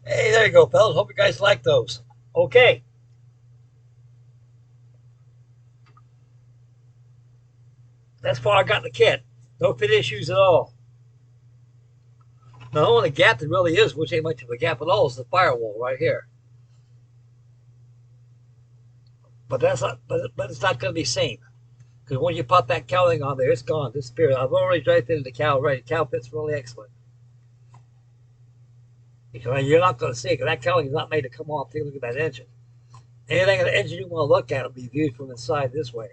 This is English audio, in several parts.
Hey, there you go, fellas. Hope you guys like those. Okay, that's far I got in the kit. No fit issues at all. Now, the only gap that really is, which ain't much of a gap at all, is the firewall right here. But that's not. But it's not going to be seen because when you pop that cowling on there, it's gone, disappeared. I've already drive fitted the cowl already. The cowl fits really excellent. Because you're not going to see it because that cowling is not made to come off. Take a look at that engine. Anything in the engine you want to look at will be viewed from inside this way.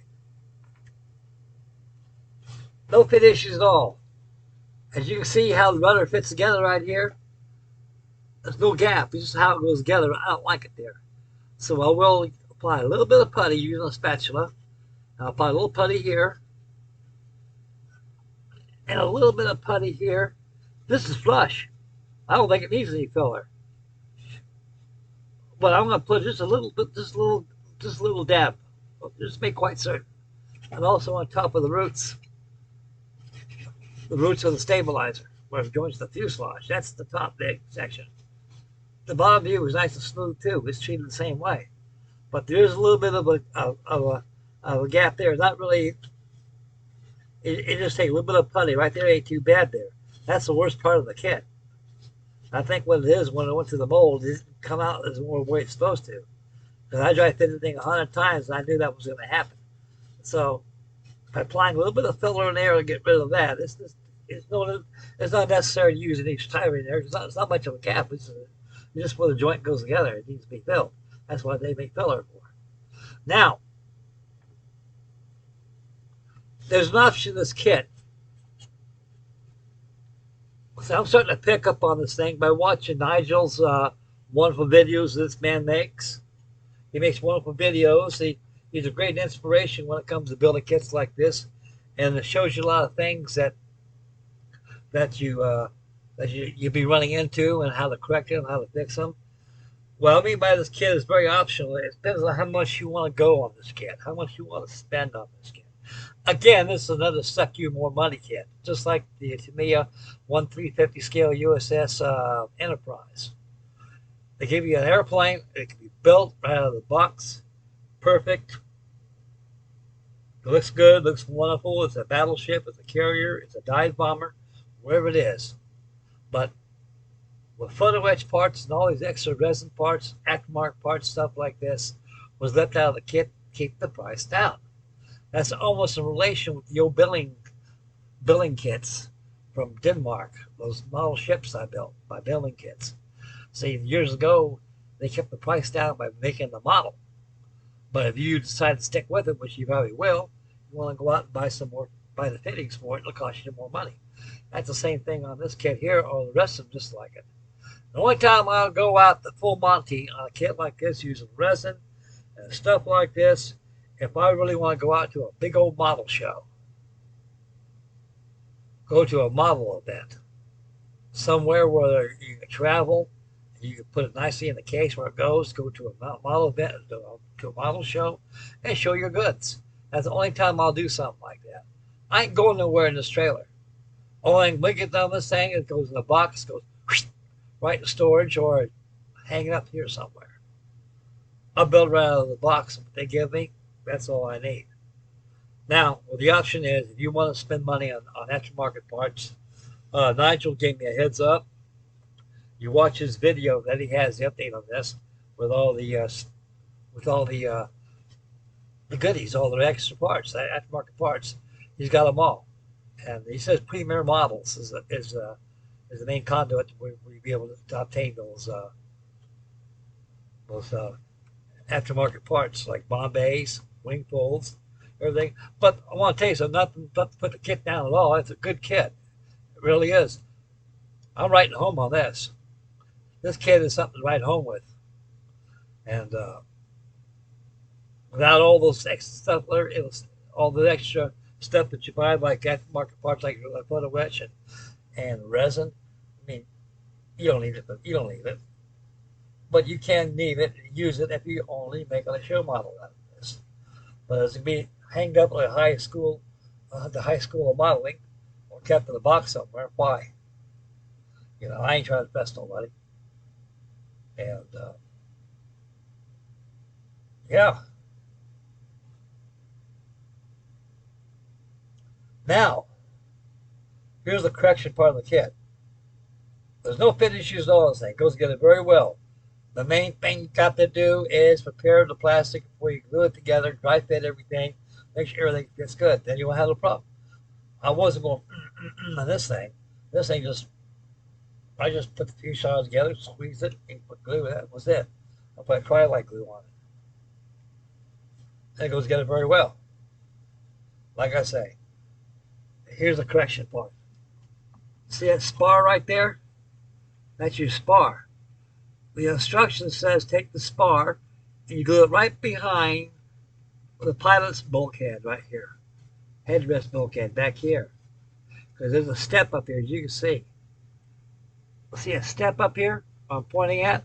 No fit issues at all. As you can see how the rudder fits together right here, there's no gap. It's just how it goes together. I don't like it there. So I will apply a little bit of putty using a spatula. I'll apply a little putty here and a little bit of putty here. This is flush. I don't think it needs any filler. But I'm going to put just a little bit, just a little dab. Just make quite certain. And also on top of the roots of the stabilizer, where it joins the fuselage. That's the top big section. The bottom view is nice and smooth too. It's treated the same way. But there's a little bit of a gap there. Not really. It just takes a little bit of putty right there. Ain't too bad there. That's the worst part of the kit. I think what it is when it went to the mold, it didn't come out as the way it's supposed to. Because I dry fit the thing 100 times, and I knew that was going to happen. So by applying a little bit of filler in there to get rid of that, it's not necessary to use it each time in there. It's not much of a gap. It's just where the joint goes together. It needs to be filled. That's what they make filler for. Now, there's an option in this kit. So I'm starting to pick up on this thing by watching Nigel's wonderful videos this man makes. He makes wonderful videos. He's a great inspiration when it comes to building kits like this, and it shows you a lot of things that you you be running into and how to correct them, how to fix them. What I mean by this kit is very optional. It depends on how much you want to go on this kit, how much you want to spend on this kit. Again, this is another suck you more money kit, just like the Tamiya 1/350 scale USS Enterprise. They give you an airplane. It can be built right out of the box, perfect. It looks good, looks wonderful. It's a battleship, it's a carrier, it's a dive bomber, wherever it is. But with photo etch parts and all these extra resin parts, aftermarket parts, stuff like this, was left out of the kit to keep the price down. That's almost in relation with the old building kits from Denmark, those model ships I built by building kits. See, years ago, they kept the price down by making the model. But if you decide to stick with it, which you probably will, you want to go out and buy some more, buy the fittings for it, it'll cost you more money. That's the same thing on this kit here, or the rest of them just like it. The only time I'll go out the full Monty on a kit like this using resin and stuff like this, if I really want to go out to a big old model show, go to a model event, somewhere where you can travel, you can put it nicely in the case where it goes, go to a model event, to a model show, and show your goods. That's the only time I'll do something like that. I ain't going nowhere in this trailer. Only thing we get done this thing, it goes in a box, goes right in storage or hanging up here somewhere. I'll build right out of the box what they give me. That's all I need. Now, well, the option is if you want to spend money on aftermarket parts, Nigel gave me a heads up. You watch his video that he has the update on this with all the goodies, all the extra parts, the aftermarket parts. He's got them all, and he says Premier Models is the main conduit where you be able to obtain those aftermarket parts like Bombays, wing folds, everything. But I want to tell you something, not to put the kit down at all. It's a good kit. It really is. I'm writing home on this. This kit is something to write home with. And without all those extra stuff, it was all the extra stuff that you buy, like aftermarket parts, like photo etch and resin. I mean, you don't need it, but you don't need it. But you can need it, use it if you only make a show model out of this. But it's going to be hanged up at a high school, the high school of modeling, or kept in a box somewhere. Why? I ain't trying to impress nobody. And yeah. Now, here's the correction part of the kit. There's no fit issues at all. This thing goes together very well. The main thing you got to do is prepare the plastic before you glue it together, dry fit everything, make sure everything fits good. Then you won't have a problem. I wasn't going on this thing. This thing I just put the fuselage together, squeezed it, and put glue. That was it. I put Cryolite glue on it. It goes together very well. Like I say, here's the correction part. See that spar right there? That's your spar. The instruction says take the spar and you glue it right behind the pilot's bulkhead right here. Headrest bulkhead back here. Because there's a step up here, as you can see. See a step up here I'm pointing at?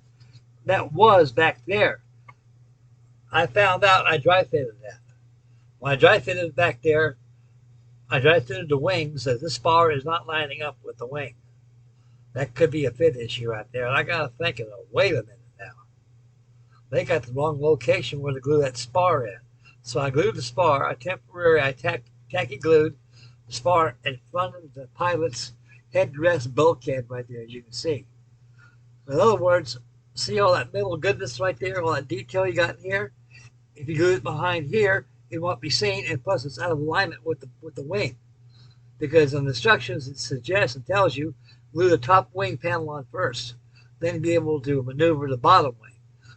That was back there. I found out I dry fitted that. When I dry fitted it back there, I dry fitted the wings as this spar is not lining up with the wing. That could be a fit issue right there. And I got to think, wait a minute now. They got the wrong location where to glue that spar in. So I glued the spar. I tacky glued the spar in front of the pilot's headrest bulkhead right there, as you can see. In other words, see all that middle goodness right there, all that detail you got in here? If you glue it behind here, it won't be seen, and plus it's out of alignment with the wing. Because in the instructions it suggests and tells you, glue the top wing panel on first. Then you'll be able to maneuver the bottom wing.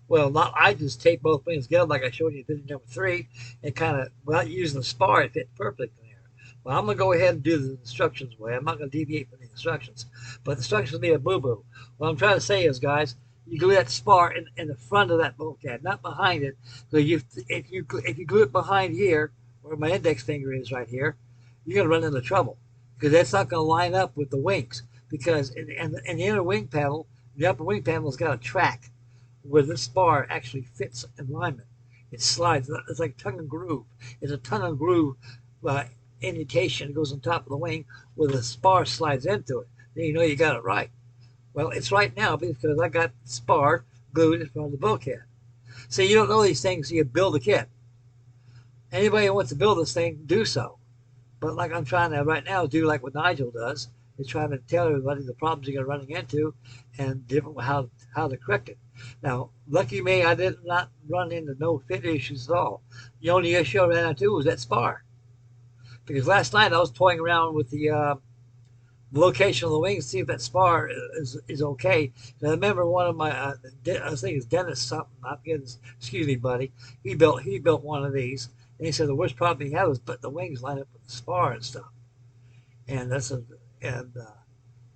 Well, I just taped both wings together like I showed you in video number 3, and kind of, without using the spar, it fit perfectly there. Well, I'm going to go ahead and do the instructions way. I'm not going to deviate from the instructions. But the instructions need a boo-boo. What I'm trying to say is, guys, you glue that spar in the front of that bulkhead, not behind it. So if you glue it behind here, where my index finger is right here, you're going to run into trouble. Because that's not going to line up with the wings. Because in the inner wing panel, the upper wing panel has got a track where this spar actually fits in alignment. It slides. It's like tongue and groove. It's a tongue and groove indication. It goes on top of the wing where the spar slides into it. Then you know you got it right. Well, it's right now because I got the spar glued in front of the bulkhead. See, you don't know these things, so you build a kit. Anybody who wants to build this thing, do so. But like I'm trying to right now do like what Nigel does, is trying to tell everybody the problems you're running into and different how to correct it. Now, lucky me, I did not run into no fit issues at all. The only issue I ran into was that spar. Because last night I was toying around with the location of the wings, see if that spar is okay. And I remember one of my, I think it's Dennis something, I'm getting, excuse me, buddy. He built one of these, and he said the worst problem he had was but the wings line up with the spar and stuff. And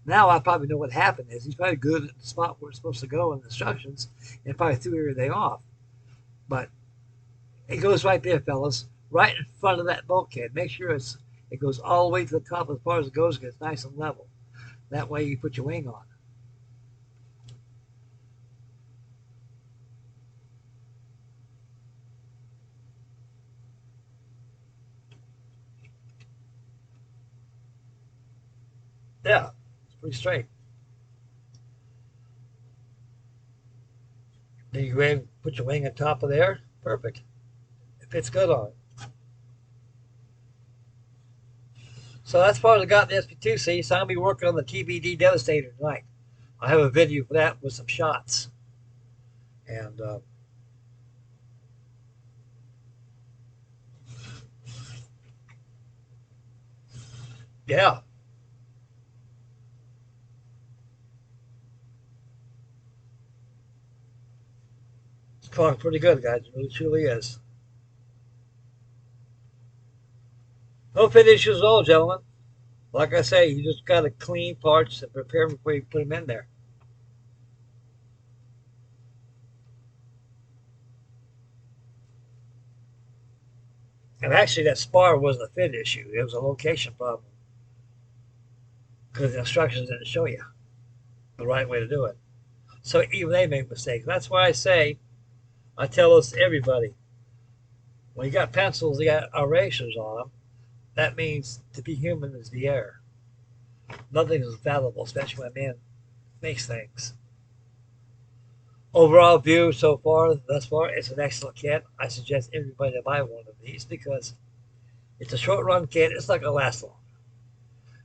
now I probably know what happened is he's probably good at the spot where it's supposed to go in the instructions, and probably threw everything off. But it goes right there, fellas, right in front of that bulkhead. Make sure it goes all the way to the top as far as it goes, because it's nice and level. That way you put your wing on. Yeah, it's pretty straight. Then you go ahead and put your wing on top of there. Perfect. It fits good on it. So that's part of the got the Sb2C. So I'll be working on the TBD Devastator tonight. I have a video for that with some shots. And yeah, it's going pretty good, guys. It really truly is. No fit issues at all, gentlemen. Like I say, you just got to clean parts and prepare them before you put them in there. And actually, that spar wasn't a fit issue. It was a location problem because the instructions didn't show you the right way to do it. So even they make mistakes. That's why I tell this to everybody. When you got pencils, you got erasers on them. That means to be human is the error. Nothing is infallible, especially when man makes things. Overall view so far, thus far, it's an excellent kit. I suggest everybody to buy one of these because it's a short run kit. It's not going to last long.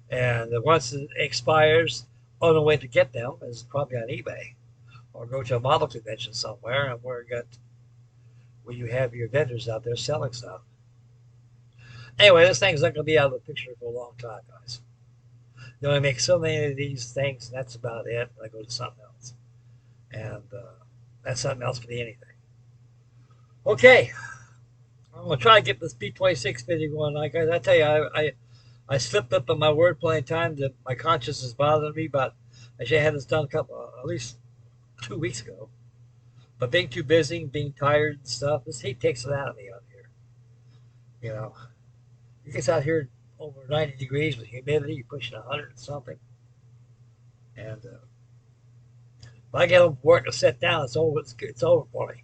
And once it expires, only way to get them is probably on eBay or go to a model convention somewhere and where you have your vendors out there selling stuff. Anyway, this thing's not going to be out of the picture for a long time, guys. You only make so many of these things, and that's about it. I go to something else. And that's something else could be anything. Okay, I'm going to try to get this B26 video going. Like I tell you, I slipped up on my word playing time that my conscience is bothering me, but I should have had this done at least 2 weeks ago. But being too busy, being tired and stuff, this heat takes it out of me out here. You know, it gets out here over 90 degrees with humidity, you're pushing 100 and something. And if I get home from work and sit down, it's over. It's over for me.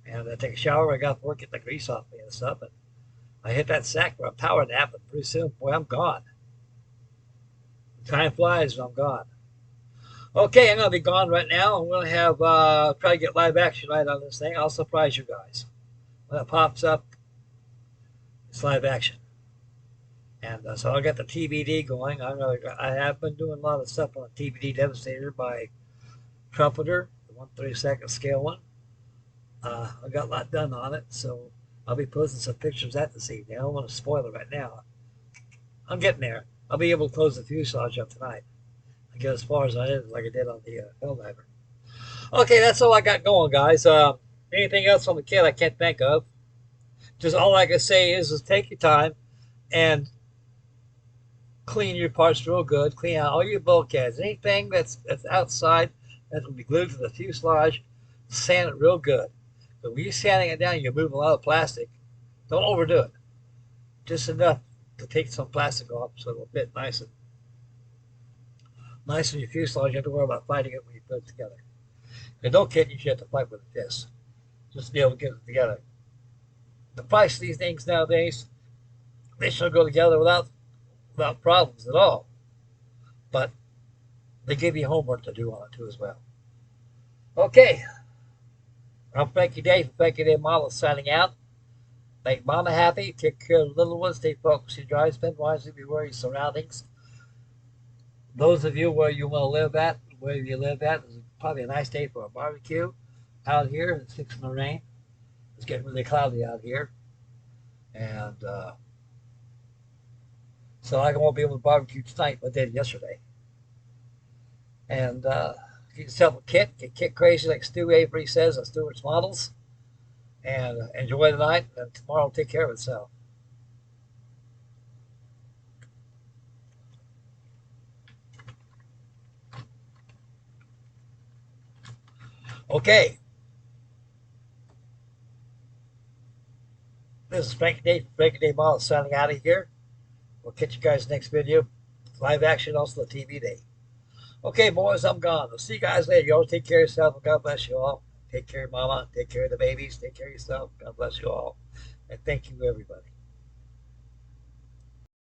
And I take a shower. I got to work, get the grease off me and stuff. And I hit that sack for a power nap, and pretty soon, boy, I'm gone. Time flies when I'm gone. Okay, I'm going to be gone right now. I'm going to have try to get live action right on this thing. I'll surprise you guys. When it pops up, it's live action. And so I'll get the TBD going. I have been doing a lot of stuff on TBD Devastator by Trumpeter, the 1/32 scale one. I got a lot done on it, so I'll be posting some pictures of that this evening. I don't want to spoil it right now. I'm getting there. I'll be able to close the fuselage up tonight. I get as far as I did, like I did on the Helldiver. Okay, that's all I got going, guys. Anything else on the kit I can't think of. Just all I can say is take your time and clean your parts real good. Clean out all your bulkheads. Anything that's outside that will be glued to the fuselage, sand it real good. But when you're sanding it down, you're moving a lot of plastic. Don't overdo it. Just enough to take some plastic off so it'll fit nice in your fuselage. You have to worry about fighting it when you put it together. And no kit, you should have to fight with this. Just to be able to get it together. The price of these things nowadays, they should go together without problems at all. But they give you homework to do on it too as well. Okay. I'm Frankie Day from Frankie Day Models signing out. Make mama happy, take care of the little ones, stay focused, you drive, spend wisely, be aware of your surroundings. Those of you where you want to live at, where you live at, is probably a nice day for a barbecue out here. It's fixing to rain. It's getting really cloudy out here. And so I won't be able to barbecue tonight, but I did yesterday. And get yourself a kit, get kit crazy like Stu Avery says on Stewart's Models. And enjoy the night, and tomorrow will take care of itself. Okay. This is Frankie Day from Frankie Day Models signing out of here. We'll catch you guys next video. Live action, also the TV day. Okay, boys, I'm gone. I'll see you guys later. You all take care of yourself, and God bless you all. Take care of mama. Take care of the babies. Take care of yourself. God bless you all. And thank you, everybody.